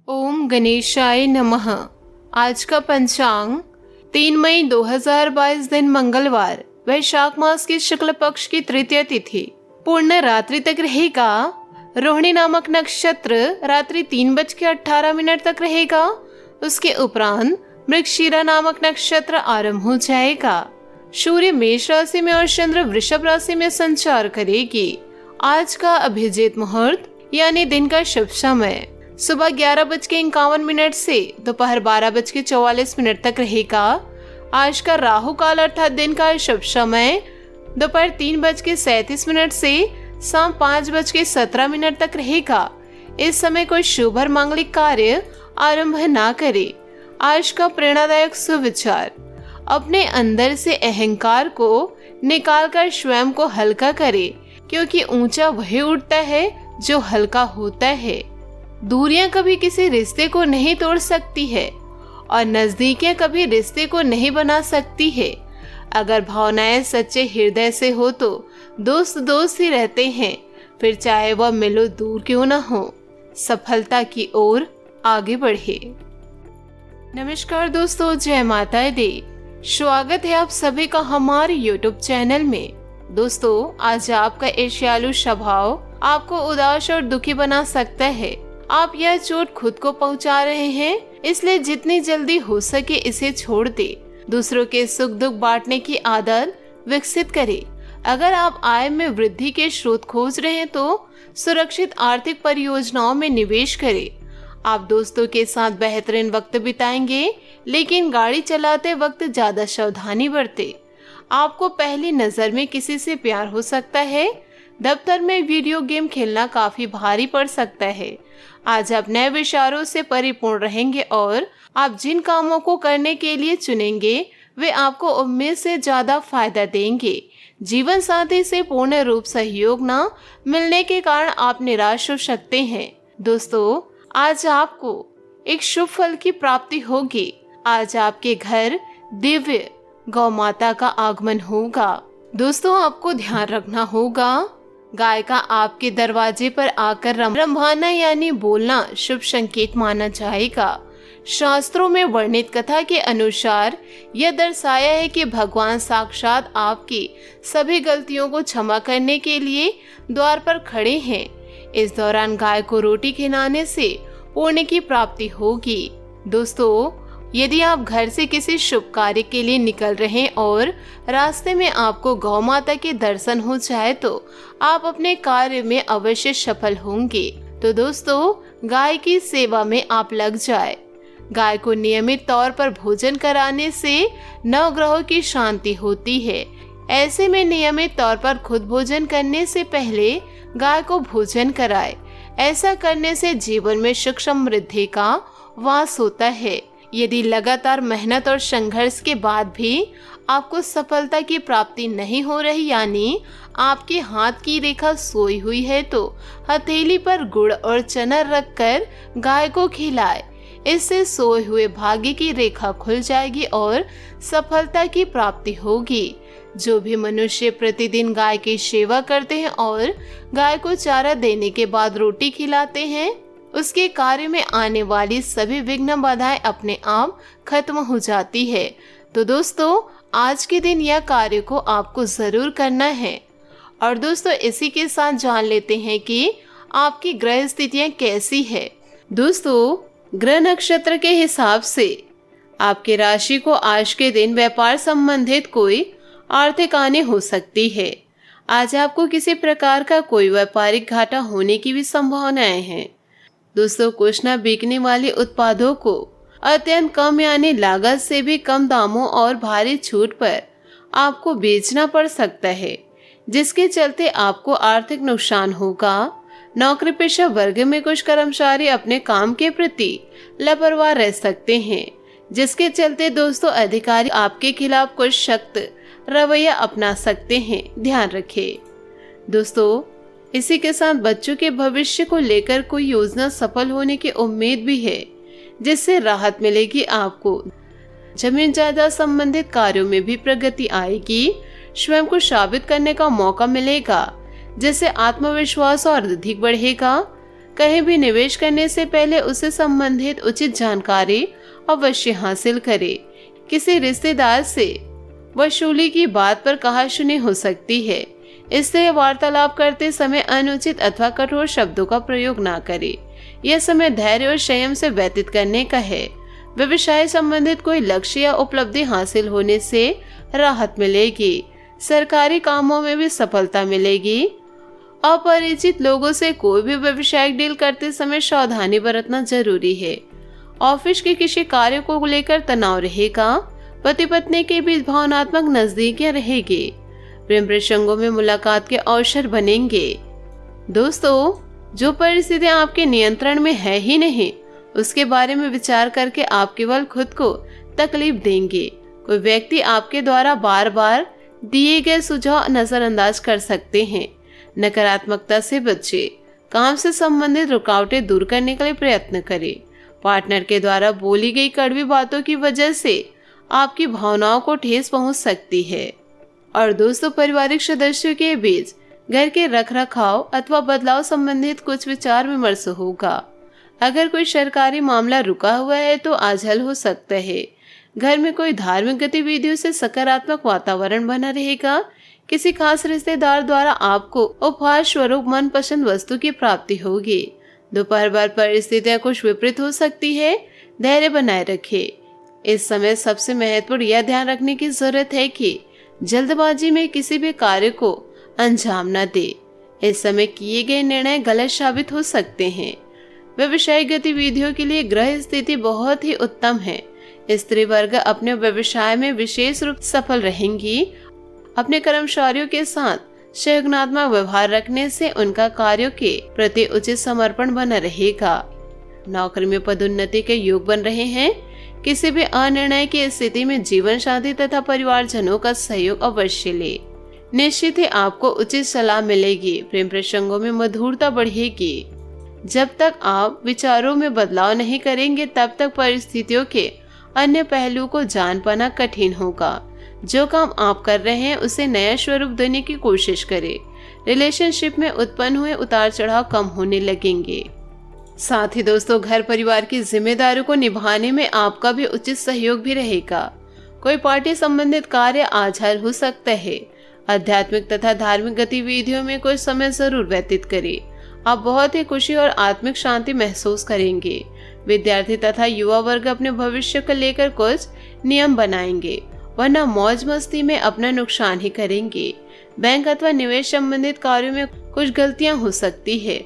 ओम गणेशाय नमः। आज का पंचांग 3 मई 2022 दिन मंगलवार, वैशाख मास की शुक्ल पक्ष की तृतीय तिथि पूर्ण रात्रि तक रहेगा। रोहिणी नामक नक्षत्र रात्रि 3:18 तक रहेगा। उसके उपरांत मृगशिरा नामक नक्षत्र आरंभ हो जाएगा। सूर्य मेष राशि में और चंद्र वृषभ राशि में संचार करेगी। आज का अभिजीत मुहूर्त यानी दिन का शुभ समय सुबह 11:51 से दोपहर 12:44 तक रहेगा। आज का राहु काल अर्थात दिन का शुभ समय दोपहर 3:37 से शाम 5:17 तक रहेगा। इस समय कोई शुभ और मांगलिक कार्य आरंभ ना करे। आज का प्रेरणादायक सुविचार, अपने अंदर से अहंकार को निकालकर स्वयं को हल्का करे, क्योंकि ऊंचा वही उठता है जो हल्का होता है। दूरियां कभी किसी रिश्ते को नहीं तोड़ सकती है और नजदीकियां कभी रिश्ते को नहीं बना सकती है। अगर भावनाएं सच्चे हृदय से हो तो दोस्त दोस्त ही रहते हैं, फिर चाहे वह मिलो दूर क्यों ना हो। सफलता की ओर आगे बढ़े। नमस्कार दोस्तों, जय माता दी। स्वागत है आप सभी का हमारे YouTube चैनल में। दोस्तों, आज आपका ईर्ष्यालु स्वभाव आपको उदास और दुखी बना सकता है। आप यह चोट खुद को पहुंचा रहे हैं, इसलिए जितनी जल्दी हो सके इसे छोड़ दे। दूसरों के सुख दुख बांटने की आदत विकसित करें। अगर आप आय में वृद्धि के स्रोत खोज रहे हैं तो सुरक्षित आर्थिक परियोजनाओं में निवेश करें। आप दोस्तों के साथ बेहतरीन वक्त बिताएंगे, लेकिन गाड़ी चलाते वक्त ज्यादा सावधानी बरतें। आपको पहली नजर में किसी से प्यार हो सकता है। दफ्तर में वीडियो गेम खेलना काफी भारी पड़ सकता है। आज आप नए विचारों से परिपूर्ण रहेंगे और आप जिन कामों को करने के लिए चुनेंगे वे आपको उम्मीद से ज्यादा फायदा देंगे। जीवन साथी से पूर्ण रूप सहयोग न मिलने के कारण आप निराश हो सकते हैं। दोस्तों, आज आपको एक शुभ फल की प्राप्ति होगी। आज आपके घर दिव्य गौ माता का आगमन होगा। दोस्तों, आपको ध्यान रखना होगा, गाय का आपके दरवाजे पर आकर रंभाना यानी बोलना शुभ संकेत माना जाएगा। शास्त्रों में वर्णित कथा के अनुसार यह दर्शाया है कि भगवान साक्षात आपकी सभी गलतियों को क्षमा करने के लिए द्वार पर खड़े हैं। इस दौरान गाय को रोटी खिलाने से पुण्य की प्राप्ति होगी। दोस्तों, यदि आप घर से किसी शुभ कार्य के लिए निकल रहे हैं और रास्ते में आपको गौ माता के दर्शन हो जाए तो आप अपने कार्य में अवश्य सफल होंगे। तो दोस्तों, गाय की सेवा में आप लग जाए। गाय को नियमित तौर पर भोजन कराने से नवग्रहों की शांति होती है। ऐसे में नियमित तौर पर खुद भोजन करने से पहले गाय को भोजन कराए। ऐसा करने से जीवन में सुख समृद्धि का वास होता है। यदि लगातार मेहनत और संघर्ष के बाद भी आपको सफलता की प्राप्ति नहीं हो रही, यानी आपके हाथ की रेखा सोई हुई है, तो हथेली पर गुड़ और चना रखकर गाय को खिलाए। इससे सोए हुए भाग्य की रेखा खुल जाएगी और सफलता की प्राप्ति होगी। जो भी मनुष्य प्रतिदिन गाय की सेवा करते हैं और गाय को चारा देने के बाद रोटी खिलाते हैं, उसके कार्य में आने वाली सभी विघ्न बाधाएं अपने आप खत्म हो जाती है। तो दोस्तों, आज के दिन यह कार्य को आपको जरूर करना है। और दोस्तों, इसी के साथ जान लेते हैं कि आपकी ग्रह स्थितियां कैसी है। दोस्तों, ग्रह नक्षत्र के हिसाब से आपके राशि को आज के दिन व्यापार संबंधित कोई आर्थिक हानि हो सकती है। आज आपको किसी प्रकार का कोई व्यापारिक घाटा होने की भी संभावनाएं हैं। दोस्तों, कुछ न बिकने वाले उत्पादों को अत्यंत कम यानी लागत से भी कम दामों और भारी छूट पर आपको बेचना पड़ सकता है, जिसके चलते आपको आर्थिक नुकसान होगा। नौकरी पेशा वर्ग में कुछ कर्मचारी अपने काम के प्रति लापरवाह रह सकते हैं, जिसके चलते दोस्तों अधिकारी आपके खिलाफ कुछ सख्त रवैया अपना सकते हैं। ध्यान रखें। दोस्तों, इसी के साथ बच्चों के भविष्य को लेकर कोई योजना सफल होने की उम्मीद भी है, जिससे राहत मिलेगी। आपको जमीन जायदाद संबंधित कार्यों में भी प्रगति आएगी। स्वयं को साबित करने का मौका मिलेगा, जिससे आत्मविश्वास और अधिक बढ़ेगा। कहीं भी निवेश करने से पहले उससे संबंधित उचित जानकारी अवश्य हासिल करें। किसी रिश्तेदार से वसूली की बात पर कहासुनी हो सकती है, इसलिए वार्तालाप करते समय अनुचित अथवा कठोर शब्दों का प्रयोग ना करें। यह समय धैर्य और संयम से व्यतीत करने का है। व्यवसाय संबंधित कोई लक्ष्य या उपलब्धि हासिल होने से राहत मिलेगी। सरकारी कामों में भी सफलता मिलेगी। अपरिचित लोगों से कोई भी व्यवसायिक डील करते समय सावधानी बरतना जरूरी है। ऑफिस के किसी कार्य को लेकर तनाव रहेगा। पति पत्नी के बीच भावनात्मक नजदीकियां रहेगी। प्रेम प्रसंगों में मुलाकात के अवसर बनेंगे। दोस्तों, जो परिस्थितियां आपके नियंत्रण में है ही नहीं, उसके बारे में विचार करके आप केवल खुद को तकलीफ देंगे। कोई व्यक्ति आपके द्वारा बार बार दिए गए सुझाव नजरअंदाज कर सकते हैं। नकारात्मकता से बचें। काम से संबंधित रुकावटें दूर करने के लिए प्रयत्न करें। पार्टनर के द्वारा बोली गई कड़वी बातों की वजह से आपकी भावनाओं को ठेस पहुंच सकती है। और दोस्तों, पारिवारिक सदस्यों के बीच घर के रखरखाव अथवा बदलाव संबंधित कुछ विचार विमर्श होगा। अगर कोई सरकारी मामला रुका हुआ है तो आज हल हो सकता है। घर में कोई धार्मिक गतिविधियों से सकारात्मक वातावरण बना रहेगा। किसी खास रिश्तेदार द्वारा आपको उपहार स्वरूप मनपसंद वस्तु की प्राप्ति होगी। दोपहर बाद परिस्थितियां कुछ विपरीत हो सकती है। धैर्य बनाए रखें। इस समय सबसे महत्वपूर्ण यह ध्यान रखने की जरूरत है कि जल्दबाजी में किसी भी कार्य को अंजाम न दे। इस समय किए गए निर्णय गलत साबित हो सकते हैं। व्यवसायिक गतिविधियों के लिए ग्रह स्थिति बहुत ही उत्तम है। स्त्री वर्ग अपने व्यवसाय में विशेष रूप से सफल रहेंगी। अपने कर्मचारियों के साथ सहयोगात्मक व्यवहार रखने से उनका कार्यों के प्रति उचित समर्पण बना रहेगा। नौकरी में पदोन्नति के योग बन रहे हैं। किसी भी अनिर्णय की स्थिति में जीवन साथी तथा परिवारजनों का सहयोग अवश्य ले। निश्चित ही आपको उचित सलाह मिलेगी। प्रेम प्रसंगों में मधुरता बढ़ेगी। जब तक आप विचारों में बदलाव नहीं करेंगे तब तक परिस्थितियों के अन्य पहलू को जान पाना कठिन होगा। जो काम आप कर रहे हैं उसे नया स्वरूप देने की कोशिश करें। रिलेशनशिप में उत्पन्न हुए उतार चढ़ाव कम होने लगेंगे। साथ ही दोस्तों, घर परिवार की जिम्मेदारियों को निभाने में आपका भी उचित सहयोग भी रहेगा। कोई पार्टी संबंधित कार्य आज हल हो सकता है। आध्यात्मिक तथा धार्मिक गतिविधियों में कुछ समय जरूर व्यतीत करें। आप बहुत ही खुशी और आत्मिक शांति महसूस करेंगे। विद्यार्थी तथा युवा वर्ग अपने भविष्य को लेकर कुछ नियम बनाएंगे, वरना मौज मस्ती में अपना नुकसान ही करेंगे। बैंक अथवा निवेश संबंधित कार्यों में कुछ गलतियां हो सकती है।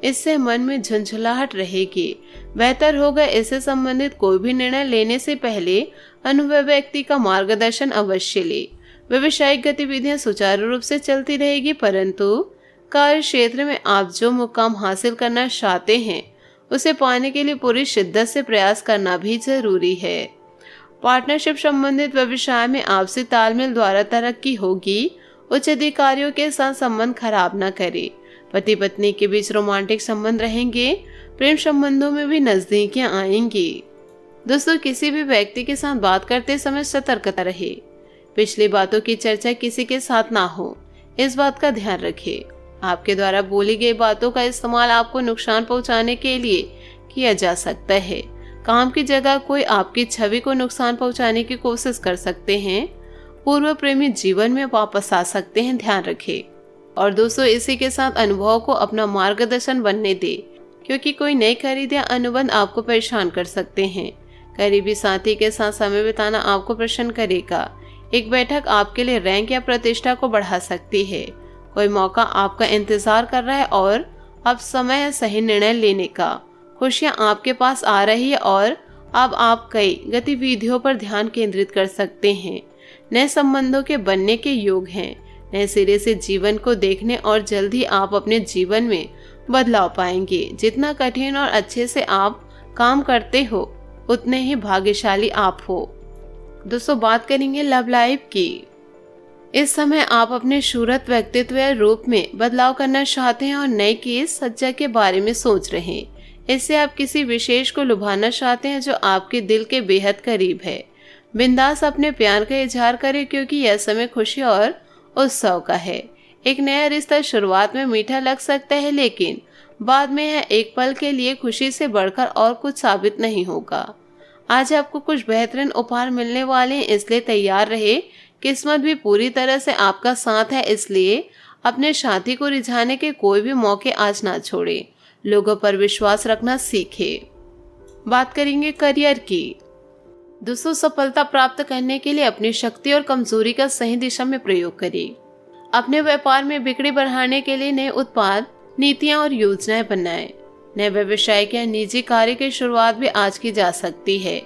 इससे मन में झुंझुलाहट रहेगी। बेहतर होगा इससे संबंधित कोई भी निर्णय लेने से पहले अनुभवी व्यक्ति का मार्गदर्शन अवश्य ले। व्यवसायिक गतिविधियां सुचारू रूप से चलती रहेगी, परंतु कार्य क्षेत्र में आप जो मुकाम हासिल करना चाहते हैं उसे पाने के लिए पूरी शिद्दत से प्रयास करना भी जरूरी है। पार्टनरशिप संबंधित व्यवसाय में आपसी तालमेल द्वारा तरक्की होगी। उच्च अधिकारियों के साथ संबंध खराब न करें। पति पत्नी के बीच रोमांटिक संबंध रहेंगे। प्रेम संबंधों में भी नजदीकियां आएंगी। दोस्तों, किसी भी व्यक्ति के साथ बात करते समय सतर्कता रहे। पिछली बातों की चर्चा किसी के साथ ना हो, इस बात का ध्यान रखें। आपके द्वारा बोली गई बातों का इस्तेमाल आपको नुकसान पहुंचाने के लिए किया जा सकता है। काम की जगह कोई आपकी छवि को नुकसान पहुंचाने की कोशिश कर सकते हैं। पूर्व प्रेमी जीवन में वापस आ सकते हैं, ध्यान रखें। और दोस्तों, इसी के साथ अनुभव को अपना मार्गदर्शन बनने दे, क्योंकि कोई नई खरीद या अनुबंध आपको परेशान कर सकते हैं। करीबी साथी के साथ समय बिताना आपको प्रसन्न करेगा। एक बैठक आपके लिए रैंक या प्रतिष्ठा को बढ़ा सकती है। कोई मौका आपका इंतजार कर रहा है और अब समय है सही निर्णय लेने का। खुशियां आपके पास आ रही है और अब आप कई गतिविधियों पर ध्यान केंद्रित कर सकते हैं। नए संबंधों के बनने के योग हैं। नए सिरे से जीवन को देखने और जल्द ही आप अपने जीवन में बदलाव पाएंगे। जितना कठिन और अच्छे से आप काम करते हो उतने ही भाग्यशाली आप हो। दोस्तों, बात करेंगे लव लाइफ की। इस समय आप अपने सूरत व्यक्तित्व या रूप में बदलाव करना चाहते हैं और नई केस सज्जा के बारे में सोच रहे हैं। इससे आप किसी विशेष को लुभाना चाहते हैं जो आपके दिल के बेहद करीब है। बिंदास अपने प्यार का इजहार करें, क्योंकि यह समय खुशी और उत्सव का है। एक नया रिश्ता शुरुआत में मीठा लग सकता है, लेकिन बाद में यह एक पल के लिए खुशी से बढ़कर और कुछ साबित नहीं होगा। आज आपको कुछ बेहतरीन उपहार मिलने वाले हैं, इसलिए तैयार रहे। किस्मत भी पूरी तरह से आपका साथ है, इसलिए अपने साथी को रिझाने के कोई भी मौके आज ना छोड़े। लोगों पर विश्वास रखना सीखे। बात करेंगे करियर की। दोस्तों, सफलता प्राप्त करने के लिए अपनी शक्ति और कमजोरी का सही दिशा में प्रयोग करें। अपने व्यापार में बिक्री बढ़ाने के लिए नए उत्पाद, नीतियां और योजनाएं बनाएं। नए व्यवसायिक या निजी कार्य की शुरुआत भी आज की जा सकती है।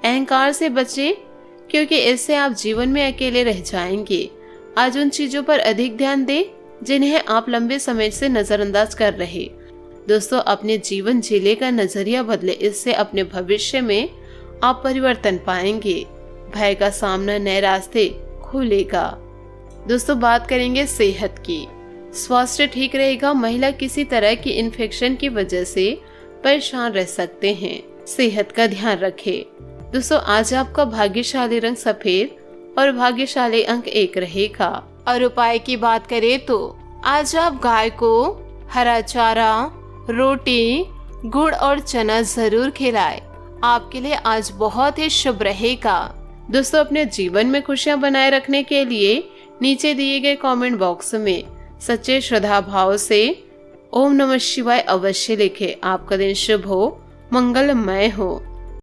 अहंकार से बचें, क्योंकि इससे आप जीवन में अकेले रह जाएंगे। आज उन चीजों पर अधिक ध्यान दें जिन्हें आप लंबे समय से नजरअंदाज कर रहे। दोस्तों, अपने जीवन जीने का नजरिया बदले, इससे अपने भविष्य में आप परिवर्तन पाएंगे। भय का सामना नए रास्ते खुलेगा। दोस्तों, बात करेंगे सेहत की। स्वास्थ्य ठीक रहेगा। महिला किसी तरह की इन्फेक्शन की वजह से परेशान रह सकते हैं। सेहत का ध्यान रखें। दोस्तों, आज आपका भाग्यशाली रंग सफेद और भाग्यशाली अंक 1 रहेगा। और उपाय की बात करें तो आज आप गाय को हरा चारा, रोटी, गुड़ और चना जरूर खिलाएं। आपके लिए आज बहुत ही शुभ रहेगा। दोस्तों, अपने जीवन में खुशियां बनाए रखने के लिए नीचे दिए गए कमेंट बॉक्स में सच्चे श्रद्धा भाव से ओम नमः शिवाय अवश्य लिखें। आपका दिन शुभ हो, मंगलमय हो।